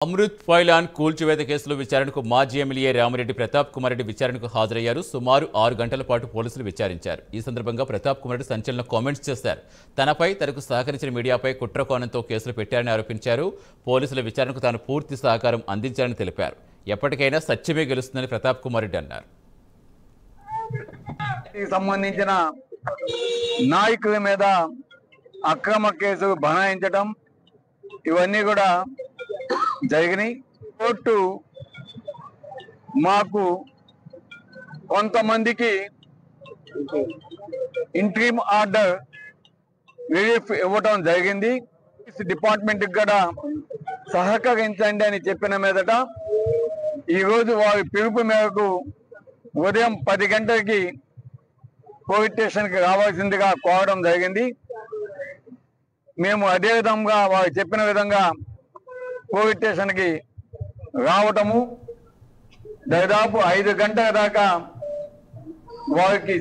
Amrit pylon కూల్చివేత కేసులో విచారణకు మాజీ ఎమ్మెల్యే రామిరెడ్డి ప్రతాప్ కుమార్ రెడ్డి విచారణకు హాజరయ్యారు. సుమారు 6 గంటల పాటు పోలీసులు విచారించారు. ఈ సందర్భంగా ప్రతాప్ కుమార్ రెడ్డి సంచలన కామెంట్స్ చేశారు. తనపై తనకు సహకరించిన మీడియాపై కుట్ర కోణంతో కేసులు పెట్టారని ఆరోపించారు. పోలీసుల విచారణకు తాను పూర్తి సహకారం అందించారని తెలిపారు. ఎప్పటికైనా సత్యమే గెలుస్తుందని ప్రతాప్ కుమార్ రెడ్డి అన్నారు. సంబంధించిన నాయకుల మీద అక్రమ కేసులు బనాయించడం ఇవన్నీ కూడా జరిగినాయి. కోర్టు మాకు కొంతమందికి ఇంట్రీమ్ ఆర్డర్ రిలీఫ్ ఇవ్వటం జరిగింది. డిపార్ట్మెంట్ కూడా సహకరించండి అని చెప్పిన మీదట ఈరోజు వారి పిలుపు మేరకు ఉదయం 10 గంటలకి పోలీస్ స్టేషన్కి రావాల్సిందిగా కోరడం జరిగింది. మేము అదే విధంగా వారు చెప్పిన విధంగా పోలీస్ స్టేషన్కి రావటము దాదాపు 5 గంటల దాకా వారికి